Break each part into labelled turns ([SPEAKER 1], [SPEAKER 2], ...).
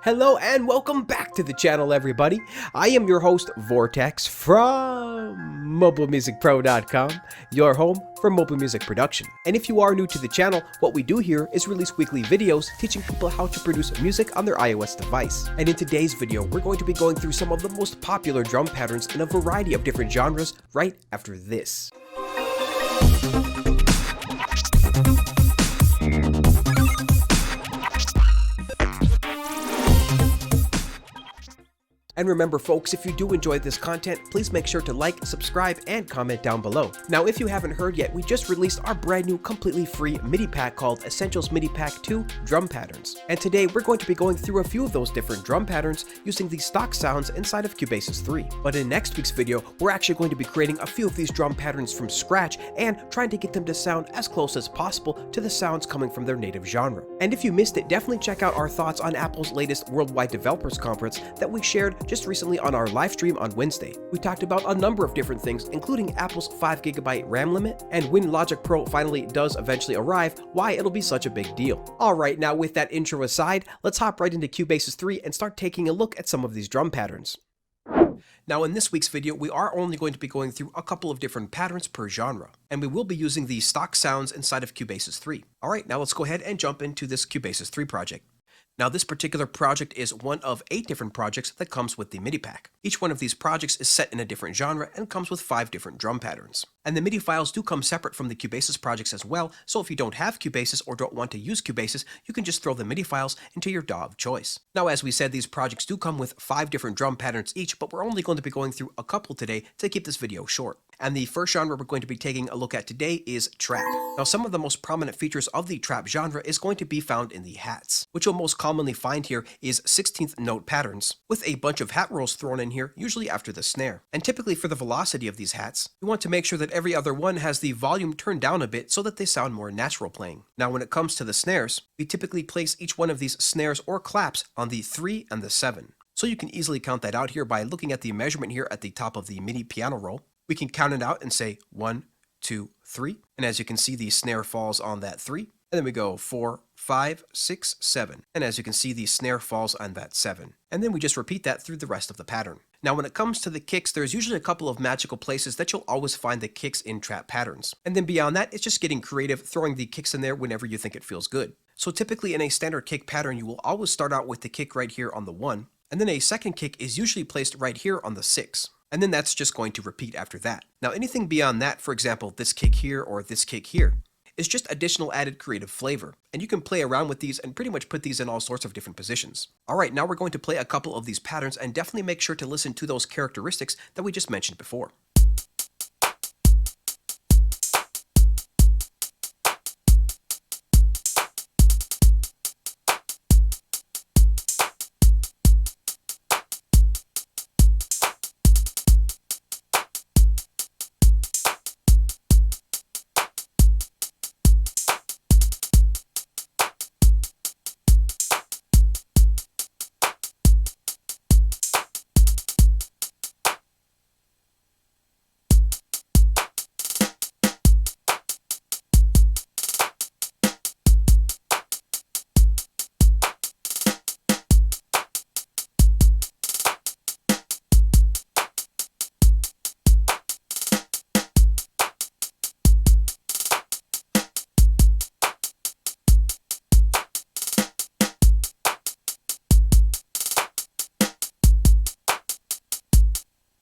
[SPEAKER 1] Hello and welcome back to the channel, everybody. I am your host, Vortex, from MobileMusicPro.com, your home for mobile music production. And if you are new to the channel, what we do here is release weekly videos teaching people how to produce music on their iOS device. And in today's video, we're going to be going through some of the most popular drum patterns in a variety of different genres right after this. And remember folks, if you do enjoy this content, please make sure to like, subscribe, and comment down below. Now, if you haven't heard yet, we just released our brand new completely free MIDI pack called Essentials MIDI Pack 2 Drum Patterns. And today we're going to be going through a few of those different drum patterns using the stock sounds inside of Cubasis 3. But in next week's video, we're actually going to be creating a few of these drum patterns from scratch and trying to get them to sound as close as possible to the sounds coming from their native genre. And if you missed it, definitely check out our thoughts on Apple's latest Worldwide Developers Conference that we shared just recently on our live stream on Wednesday. We talked about a number of different things, including Apple's 5GB RAM limit, and when Logic Pro finally does eventually arrive, why it'll be such a big deal. Alright, now with that intro aside, let's hop right into Cubasis 3 and start taking a look at some of these drum patterns. Now in this week's video, we are only going to be going through a couple of different patterns per genre, and we will be using the stock sounds inside of Cubasis 3. Alright, now let's go ahead and jump into this Cubasis 3 project. Now this particular project is one of 8 different projects that comes with the MIDI pack. Each one of these projects is set in a different genre and comes with 5 different drum patterns. And the MIDI files do come separate from the Cubasis projects as well, so if you don't have Cubasis or don't want to use Cubasis, you can just throw the MIDI files into your DAW of choice. Now as we said, these projects do come with 5 different drum patterns each, but we're only going to be going through a couple today to keep this video short. And the first genre we're going to be taking a look at today is trap. Now some of the most prominent features of the trap genre is going to be found in the hats. What you'll most commonly find here is 16th note patterns, with a bunch of hat rolls thrown in here, usually after the snare. And typically for the velocity of these hats, you want to make sure that every other one has the volume turned down a bit so that they sound more natural playing. Now when it comes to the snares, we typically place each one of these snares or claps on the 3 and the 7. So you can easily count that out here by looking at the measurement here at the top of the MIDI piano roll. We can count it out and say 1, 2, 3. And as you can see, the snare falls on that 3. And then we go 4, 5, 6, 7. And as you can see, the snare falls on that 7. And then we just repeat that through the rest of the pattern. Now when it comes to the kicks, there's usually a couple of magical places that you'll always find the kicks in trap patterns. And then beyond that, it's just getting creative, throwing the kicks in there whenever you think it feels good. So typically in a standard kick pattern, you will always start out with the kick right here on the 1. And then a second kick is usually placed right here on the 6. And then that's just going to repeat after that. Now anything beyond that, for example, this kick here or this kick here, is just additional added creative flavor. And you can play around with these and pretty much put these in all sorts of different positions. Alright, now we're going to play a couple of these patterns and definitely make sure to listen to those characteristics that we just mentioned before.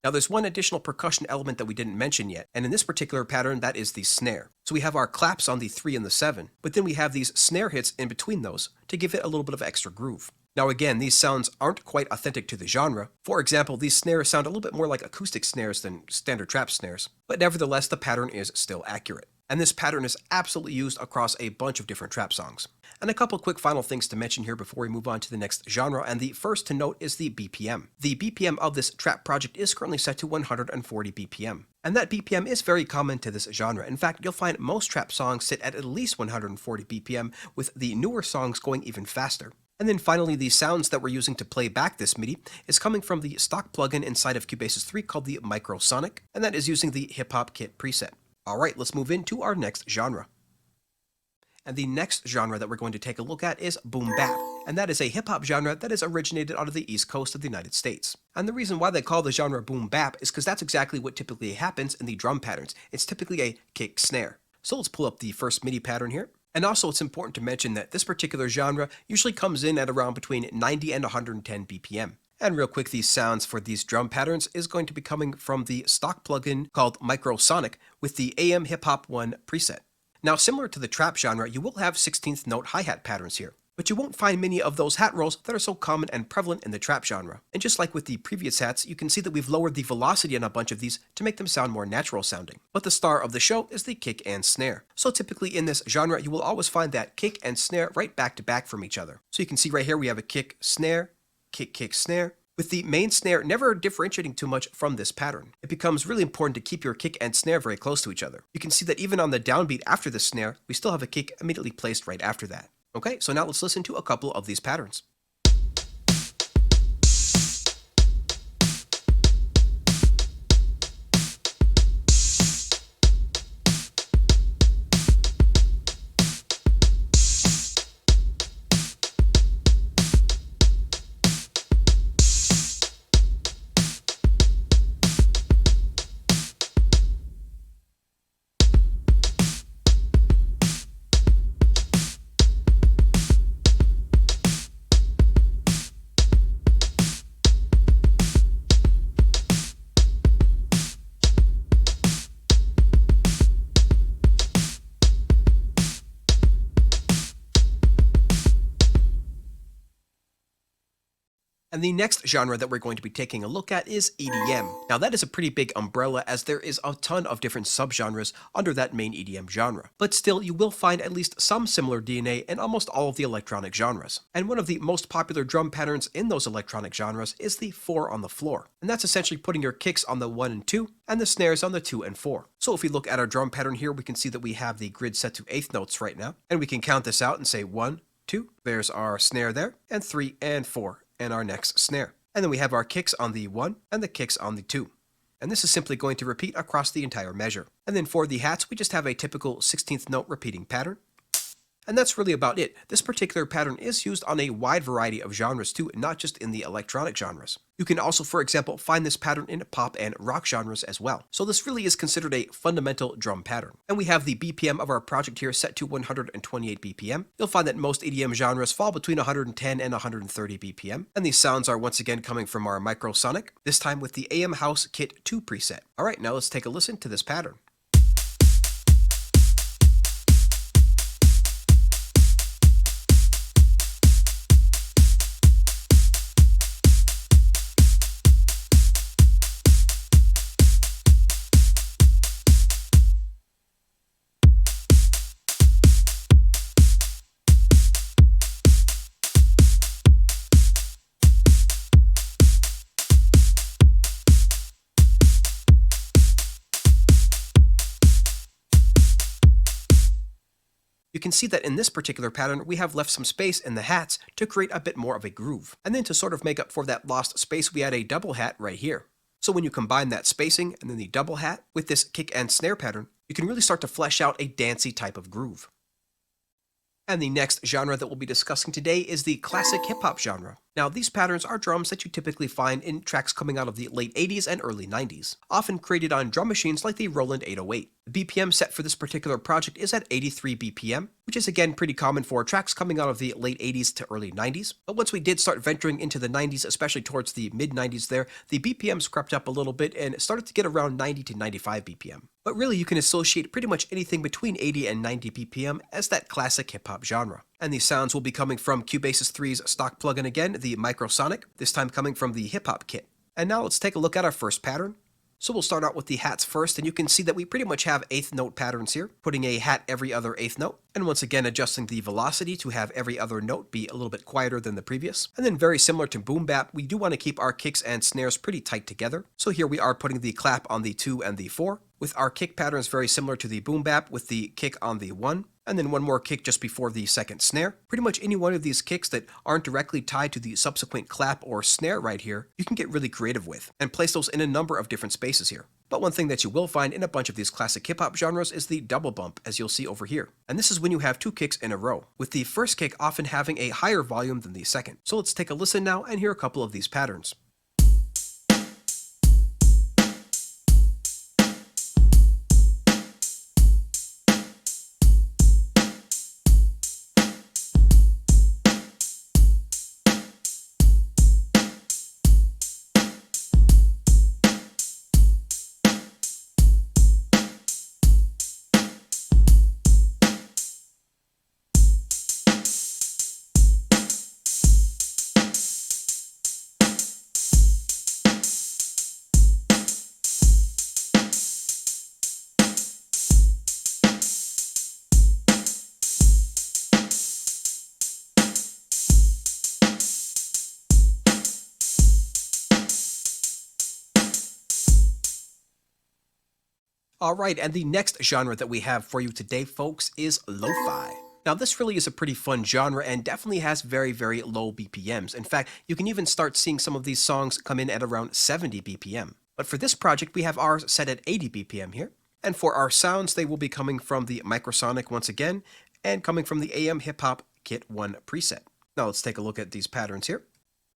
[SPEAKER 1] Now there's one additional percussion element that we didn't mention yet, and in this particular pattern that is the snare. So we have our claps on the 3 and the 7, but then we have these snare hits in between those to give it a little bit of extra groove. Now again, these sounds aren't quite authentic to the genre. For example, these snares sound a little bit more like acoustic snares than standard trap snares, but nevertheless the pattern is still accurate. And this pattern is absolutely used across a bunch of different trap songs. And a couple quick final things to mention here before we move on to the next genre, and the first to note is the BPM. The BPM of this trap project is currently set to 140 BPM. And that BPM is very common to this genre. In fact, you'll find most trap songs sit at least 140 BPM, with the newer songs going even faster. And then finally, the sounds that we're using to play back this MIDI is coming from the stock plugin inside of Cubasis 3 called the Microsonic, and that is using the Hip Hop Kit preset. Alright, let's move into our next genre. And the next genre that we're going to take a look at is BoomBap. and that is a hip-hop genre that is originated out of the East Coast of the United States. And the reason why they call the genre boom-bap is because that's exactly what typically happens in the drum patterns. It's typically a kick snare. So let's pull up the first MIDI pattern here. And also it's important to mention that this particular genre usually comes in at around between 90 and 110 BPM. And real quick, these sounds for these drum patterns is going to be coming from the stock plugin called Microsonic with the AM Hip Hop 1 preset. Now, similar to the trap genre, you will have 16th note hi-hat patterns here, but you won't find many of those hat rolls that are so common and prevalent in the trap genre. And just like with the previous hats, you can see that we've lowered the velocity on a bunch of these to make them sound more natural sounding. But the star of the show is the kick and snare. So typically in this genre, you will always find that kick and snare right back to back from each other. So you can see right here we have a kick, snare, kick, kick, snare, with the main snare never differentiating too much from this pattern. It becomes really important to keep your kick and snare very close to each other. You can see that even on the downbeat after the snare, we still have a kick immediately placed right after that. Okay, so now let's listen to a couple of these patterns. And the next genre that we're going to be taking a look at is EDM. Now that is a pretty big umbrella as there is a ton of different subgenres under that main EDM genre. But still, you will find at least some similar DNA in almost all of the electronic genres. And one of the most popular drum patterns in those electronic genres is the 4 on the floor. And that's essentially putting your kicks on the 1 and 2, and the snares on the 2 and 4. So if we look at our drum pattern here, we can see that we have the grid set to 8th notes right now. And we can count this out and say 1, 2, there's our snare there, and 3 and 4. And our next snare. And then we have our kicks on the 1 and the kicks on the 2. And this is simply going to repeat across the entire measure. And then for the hats, we just have a typical 16th note repeating pattern. And that's really about it. This particular pattern is used on a wide variety of genres too, not just in the electronic genres. You can also, for example, find this pattern in pop and rock genres as well. So this really is considered a fundamental drum pattern. And we have the BPM of our project here set to 128 BPM. You'll find that most EDM genres fall between 110 and 130 BPM. And these sounds are once again coming from our Microsonic, this time with the AM House Kit 2 preset. All right, now let's take a listen to this pattern. You can see that in this particular pattern, we have left some space in the hats to create a bit more of a groove. And then to sort of make up for that lost space, we add a double hat right here. So when you combine that spacing and then the double hat with this kick and snare pattern, you can really start to flesh out a dancey type of groove. And the next genre that we'll be discussing today is the classic hip-hop genre. Now, these patterns are drums that you typically find in tracks coming out of the late 80s and early 90s, often created on drum machines like the Roland 808. The BPM set for this particular project is at 83 BPM, which is again pretty common for tracks coming out of the late 80s to early 90s. But once we did start venturing into the 90s, especially towards the mid-90s there, the BPMs crept up a little bit and started to get around 90 to 95 BPM. But really, you can associate pretty much anything between 80 and 90 BPM as that classic hip-hop genre. And these sounds will be coming from Cubasis 3's stock plugin again, the Microsonic, this time coming from the hip-hop kit. And now let's take a look at our first pattern. So we'll start out with the hats first, and you can see that we pretty much have 8th note patterns here, putting a hat every other 8th note, and once again adjusting the velocity to have every other note be a little bit quieter than the previous. And then very similar to BoomBap, we do want to keep our kicks and snares pretty tight together. So here we are putting the clap on the 2 and the 4, with our kick patterns very similar to the BoomBap with the kick on the 1, and then one more kick just before the second snare. Pretty much any one of these kicks that aren't directly tied to the subsequent clap or snare right here, you can get really creative with, and place those in a number of different spaces here. But one thing that you will find in a bunch of these classic hip-hop genres is the double bump, as you'll see over here. And this is when you have two kicks in a row, with the first kick often having a higher volume than the second. So let's take a listen now and hear a couple of these patterns. Alright, and the next genre that we have for you today, folks, is Lo-Fi. Now, this really is a pretty fun genre and definitely has very, very low BPMs. In fact, you can even start seeing some of these songs come in at around 70 BPM. But for this project, we have ours set at 80 BPM here. And for our sounds, they will be coming from the Microsonic once again, and coming from the AM Hip Hop Kit 1 preset. Now, let's take a look at these patterns here.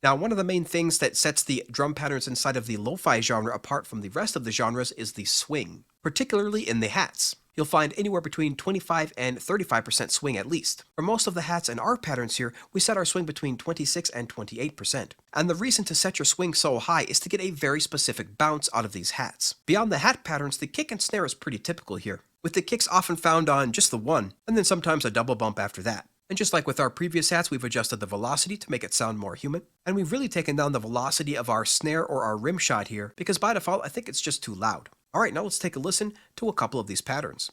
[SPEAKER 1] Now, one of the main things that sets the drum patterns inside of the lo-fi genre apart from the rest of the genres is the swing, particularly in the hats. You'll find anywhere between 25 and 35% swing at least. For most of the hats and our patterns here, we set our swing between 26 and 28%. And the reason to set your swing so high is to get a very specific bounce out of these hats. Beyond the hat patterns, the kick and snare is pretty typical here, with the kicks often found on just the one, and then sometimes a double bump after that. And just like with our previous hats, we've adjusted the velocity to make it sound more human. And we've really taken down the velocity of our snare or our rim shot here, because by default, I think it's just too loud. Alright, now let's take a listen to a couple of these patterns.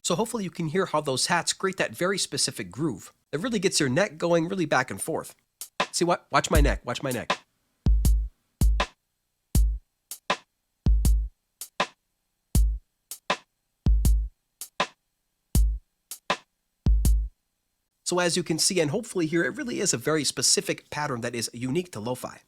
[SPEAKER 1] So hopefully you can hear how those hats create that very specific groove that really gets your neck going really back and forth. See what? Watch my neck, watch my neck. So as you can see and hopefully hear, it really is a very specific pattern that is unique to lo-fi.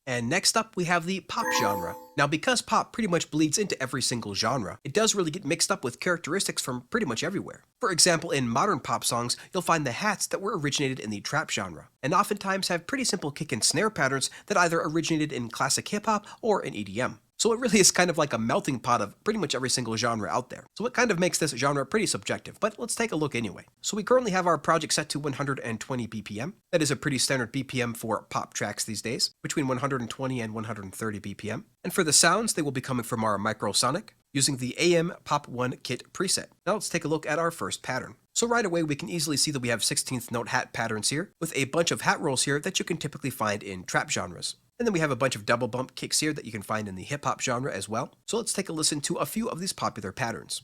[SPEAKER 1] And next up, we have the pop genre. Now, because pop pretty much bleeds into every single genre, it does really get mixed up with characteristics from pretty much everywhere. For example, in modern pop songs, you'll find the hats that were originated in the trap genre, and oftentimes have pretty simple kick and snare patterns that either originated in classic hip-hop or in EDM. So it really is kind of like a melting pot of pretty much every single genre out there. So it kind of makes this genre pretty subjective, but let's take a look anyway. So we currently have our project set to 120 BPM. That is a pretty standard BPM for pop tracks these days, between 120 and 130 BPM. And for the sounds, they will be coming from our Microsonic, using the AM Pop 1 Kit preset. Now let's take a look at our first pattern. So right away, we can easily see that we have 16th note hat patterns here, with a bunch of hat rolls here that you can typically find in trap genres. And then we have a bunch of double bump kicks here that you can find in the hip hop genre as well. So let's take a listen to a few of these popular patterns.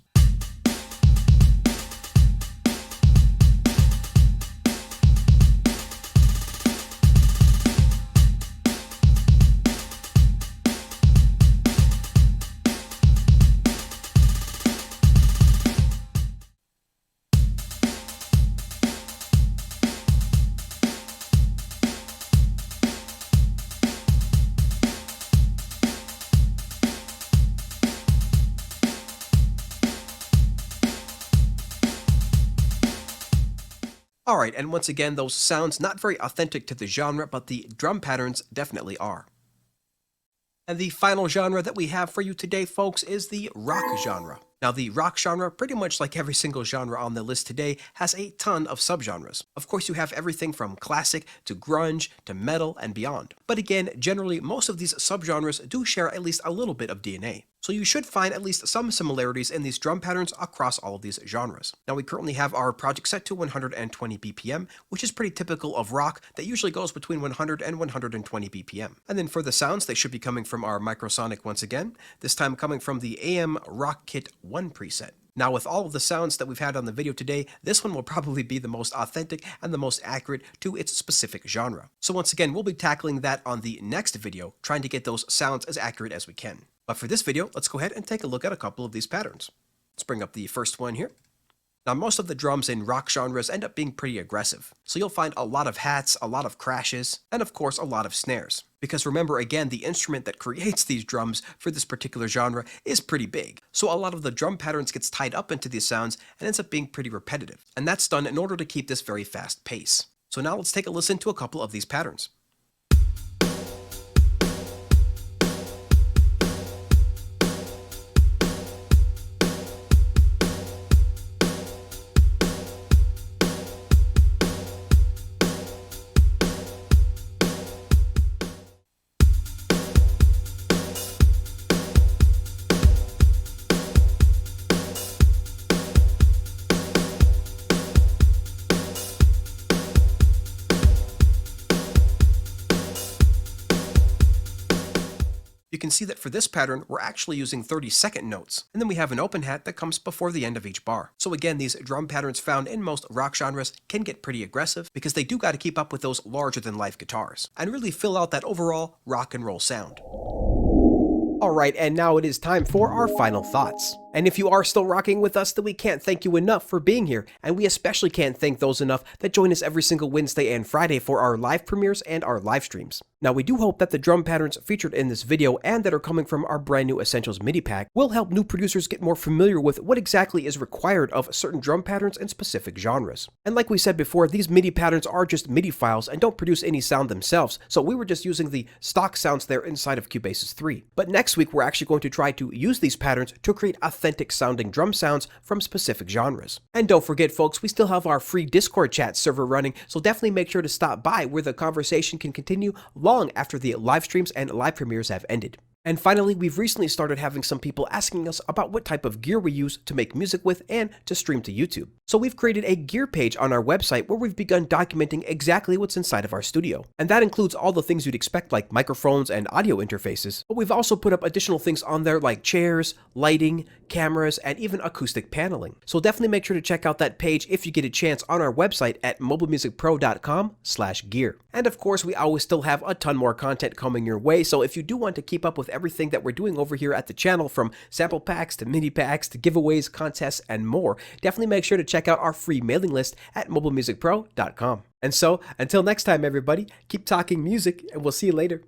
[SPEAKER 1] Alright, and once again, those sounds not very authentic to the genre, but the drum patterns definitely are. And the final genre that we have for you today, folks, is the rock genre. Now, the rock genre, pretty much like every single genre on the list today, has a ton of subgenres. Of course, you have everything from classic to grunge to metal and beyond. But again, generally, most of these subgenres do share at least a little bit of DNA. So you should find at least some similarities in these drum patterns across all of these genres. Now, we currently have our project set to 120 BPM, which is pretty typical of rock that usually goes between 100 and 120 BPM. And then for the sounds, they should be coming from our Microsonic once again, this time coming from the AM Rock Kit 1 preset. Now, with all of the sounds that we've had on the video today, this one will probably be the most authentic and the most accurate to its specific genre. So once again, we'll be tackling that on the next video, trying to get those sounds as accurate as we can. But for this video, let's go ahead and take a look at a couple of these patterns. Let's bring up the first one here. Now, most of the drums in rock genres end up being pretty aggressive, so you'll find a lot of hats, a lot of crashes, and of course a lot of snares. Because remember, again, the instrument that creates these drums for this particular genre is pretty big, so a lot of the drum patterns gets tied up into these sounds and ends up being pretty repetitive, and that's done in order to keep this very fast pace. So now let's take a listen to a couple of these patterns. You can see that for this pattern, we're actually using 30-second notes, and then we have an open hat that comes before the end of each bar. So again, these drum patterns found in most rock genres can get pretty aggressive because they do got to keep up with those larger-than-life guitars and really fill out that overall rock and roll sound. Alright, and now it is time for our final thoughts. And if you are still rocking with us, then we can't thank you enough for being here, and we especially can't thank those enough that join us every single Wednesday and Friday for our live premieres and our live streams. Now, we do hope that the drum patterns featured in this video and that are coming from our brand new Essentials MIDI pack will help new producers get more familiar with what exactly is required of certain drum patterns in specific genres. And like we said before, these MIDI patterns are just MIDI files and don't produce any sound themselves, so we were just using the stock sounds there inside of Cubasis 3. But next week, we're actually going to try to use these patterns to create authentic sounding drum sounds from specific genres. And don't forget, folks, we still have our free Discord chat server running, so definitely make sure to stop by where the conversation can continue long after the live streams and live premieres have ended. And finally, we've recently started having some people asking us about what type of gear we use to make music with and to stream to YouTube. So we've created a gear page on our website where we've begun documenting exactly what's inside of our studio. And that includes all the things you'd expect like microphones and audio interfaces. But we've also put up additional things on there like chairs, lighting, cameras, and even acoustic paneling. So definitely make sure to check out that page if you get a chance on our website at MobileMusicPro.com/gear. And of course, we always still have a ton more content coming your way, so if you do want to keep up with everything that we're doing over here at the channel, from sample packs to mini packs to giveaways, contests, and more, definitely make sure to check out our free mailing list at MobileMusicPro.com. And so, until next time, everybody, keep talking music, and we'll see you later.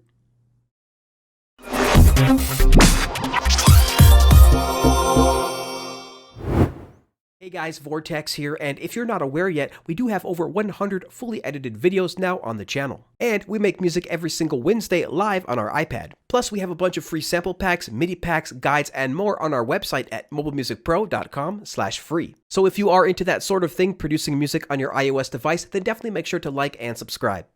[SPEAKER 1] Hey guys, Vortex here, and if you're not aware yet, we do have over 100 fully edited videos now on the channel. And we make music every single Wednesday live on our iPad. Plus, we have a bunch of free sample packs, MIDI packs, guides, and more on our website at MobileMusicPro.com/free. So if you are into that sort of thing, producing music on your iOS device, then definitely make sure to like and subscribe.